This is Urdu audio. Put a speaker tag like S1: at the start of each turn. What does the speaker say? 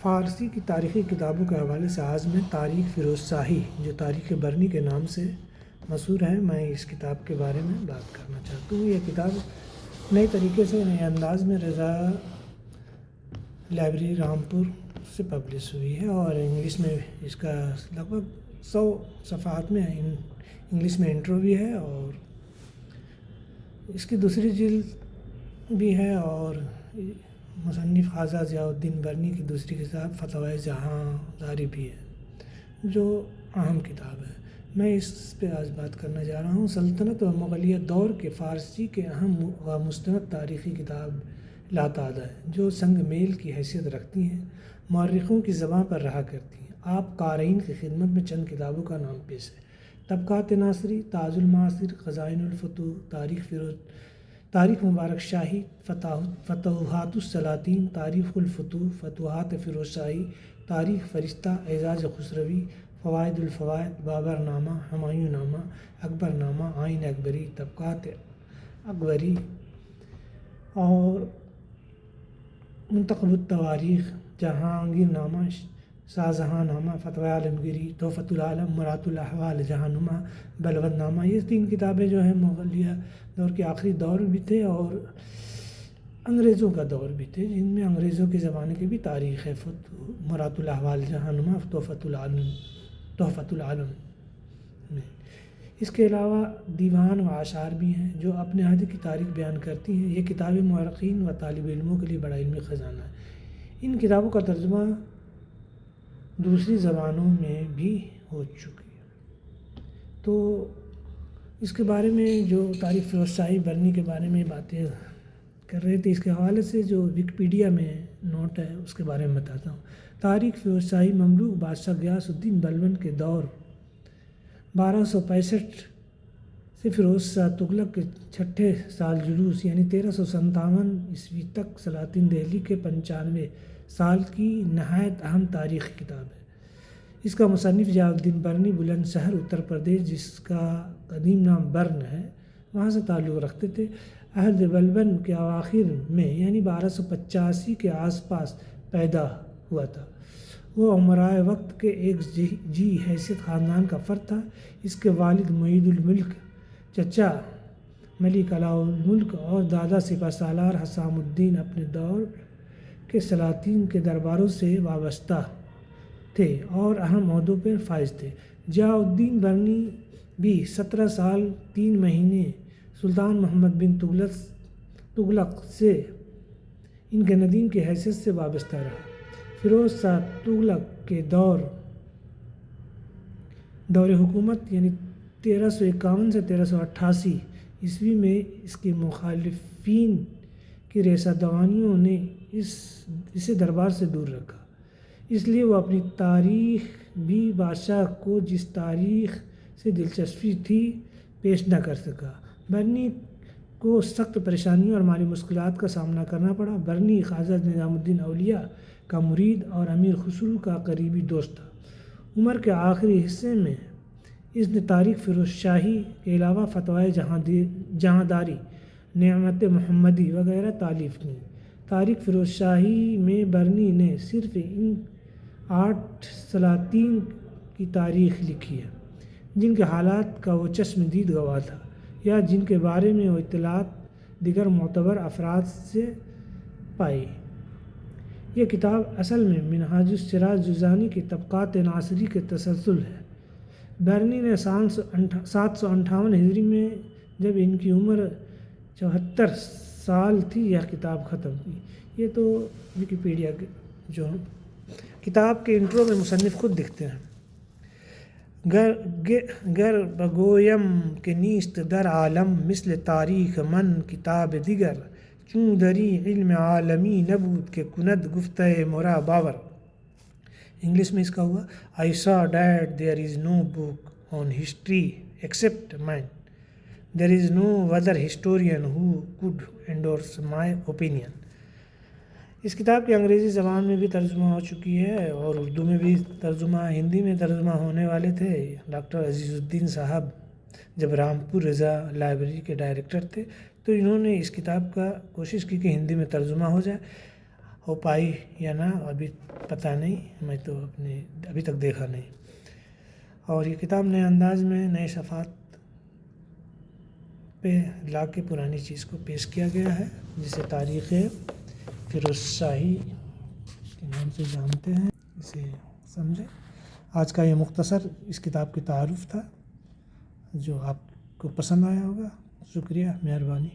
S1: فارسی کی تاریخی کتابوں کے حوالے سے آج میں تاریخ فیروز شاہی جو تاریخ برنی کے نام سے مشہور ہے، میں اس کتاب کے بارے میں بات کرنا چاہتا ہوں۔ یہ کتاب نئے طریقے سے نئے انداز میں رضا لائبریری رامپور سے پبلش ہوئی ہے اور انگلش میں اس کا لگ بھگ 100 صفحات میں انگلش میں انٹرو بھی ہے اور اس کی دوسری جلد بھی ہے اور مصنف خواجہ ضیاء الدین برنی کی دوسری کتاب فتاوی جہاں داری بھی ہے جو اہم کتاب ہے۔ میں اس پہ آج بات کرنا جا رہا ہوں۔ سلطنت و مغلیہ دور کے فارسی کے اہم و مستند تاریخی کتاب لاتعداد ہے جو سنگ میل کی حیثیت رکھتی ہیں، مورخوں کی زبان پر رہا کرتی ہیں۔ آپ قارئین کی خدمت میں چند کتابوں کا نام پیش ہے: طبقات ناصری، تاج المعاصر، خزائن الفتوح، تاریخ مبارک شاہی، فتوحات السلاطین، تاریخ الفتوح، فتوحات فیروز شاہی، تاریخ فرشتہ، اعجاز خسروی، فوائد الفوائد، بابر نامہ، ہمایوں نامہ، اکبر نامہ، آئین اکبری، طبقات اکبری اور منتخب التواریخ، جہانگیر نامہ، شاہجہاں نامہ، فتوی عالمگیری، تحفۃ العالم، مرات الاحوال جہاں نما، بلوند نامہ۔ یہ 3 کتابیں جو ہیں مغلیہ دور کے آخری دور بھی تھے اور انگریزوں کا دور بھی تھے، جن میں انگریزوں کے زمانے کی بھی تاریخ ہے: مرات الاحوال جہاں نما، تحفۃ العالم میں۔ اس کے علاوہ دیوان و اشعار بھی ہیں جو اپنے عہد کی تاریخ بیان کرتی ہیں۔ یہ کتابیں مورخین و طالب علموں کے لیے بڑا علمی خزانہ ہے۔ ان کتابوں کا ترجمہ دوسری زبانوں میں بھی ہو چکی ہے۔ تو اس کے بارے میں جو تاریخ فیروز شاہی برنی کے بارے میں باتیں کر رہے تھے، اس کے حوالے سے جو وکیپیڈیا میں نوٹ ہے اس کے بارے میں بتاتا ہوں۔ تاریخ فیروز شاہی مملوک بادشاہ غیاث الدین بلبن کے دور 1265 سے فیروز شاہ تغلق کے چھٹے سال جلوس یعنی 1357 تک سلاطین دہلی کے 95 سال کی نہایت اہم تاریخی کتاب ہے۔ اس کا مصنف ضیاء الدین برنی بلند شہر اتر پردیش، جس کا قدیم نام برن ہے، وہاں سے تعلق رکھتے تھے۔ عہد بلبن کے اواخر میں یعنی 1285 کے آس پاس پیدا ہوا تھا۔ وہ امرائے وقت کے ایک جی حیثیت خاندان کا فرد تھا۔ اس کے والد معید الملک، چچا ملک علاء الملک اور دادا سپہ سالار حسام الدین اپنے دور کے سلاطین کے درباروں سے وابستہ تھے اور اہم عہدوں پر فائز تھے۔ ضیاء الدین برنی بھی 17 سال 3 مہینے سلطان محمد بن تغلق سے ان کے ندیم کی حیثیت سے وابستہ رہا۔ فیروز شاہ تغلق کے دور حکومت یعنی 1351 سے 1388 عیسوی میں اس کے مخالفین کی ریشہ دوانیوں نے اسے دربار سے دور رکھا، اس لیے وہ اپنی تاریخ بھی بادشاہ کو جس تاریخ سے دلچسپی تھی پیش نہ کر سکا۔ برنی کو سخت پریشانیوں اور مالی مشکلات کا سامنا کرنا پڑا۔ برنی خواجہ نظام الدین اولیاء کا مرید اور امیر خسرو کا قریبی دوست تھا۔ عمر کے آخری حصے میں اس نے تاریخ فیروز شاہی کے علاوہ فتاوی جہاں داری، نعمت محمدی وغیرہ تالیف کیں۔ تاریخ فیروز شاہی میں برنی نے صرف ان 8 سلاطین کی تاریخ لکھی ہے جن کے حالات کا وہ چشم دید گواہ تھا یا جن کے بارے میں وہ اطلاعات دیگر معتبر افراد سے پائی۔ یہ کتاب اصل میں منہاج السراج جوزانی کی طبقات ناصری کے تسلسل ہے۔ برنی نے 758 ہجری میں جب ان کی عمر 74 سال تھی یہ کتاب ختم کی۔ یہ تو وکیپیڈیا کے جو کتاب کے انٹرو میں مصنف خود لکھتے ہیں: گر بگویم کہ نیست در عالم مثل تاریخ من کتاب دیگر، چون دری علم عالمی نبود کہ کند گفتہ مرا باور۔ انگلش میں اس کا ہوا: I saw that there is no book on history except mine. There is no other historian who could endorse my opinion. اس کتاب کی انگریزی زبان میں بھی ترجمہ ہو چکی ہے اور اردو میں بھی ترجمہ، ہندی میں ترجمہ ہونے والے تھے۔ ڈاکٹر عزیز الدین صاحب جب رامپور رضا لائبریری کے ڈائریکٹر تھے تو انہوں نے اس کتاب کا کوشش کی کہ ہندی میں ترجمہ ہو جائے ہو پائی یا نہ ابھی پتہ نہیں، میں تو ابھی تک دیکھا نہیں۔ اور یہ کتاب نئے انداز میں نئے صفحات پہ لا کے پرانی چیز کو پیش کیا گیا ہے، جسے تاریخ فیروز شاہی کے نام سے جانتے ہیں، اسے سمجھیں۔ آج کا یہ مختصر اس کتاب کی تعارف تھا، جو آپ کو پسند آیا ہوگا۔ شکریہ، مہربانی۔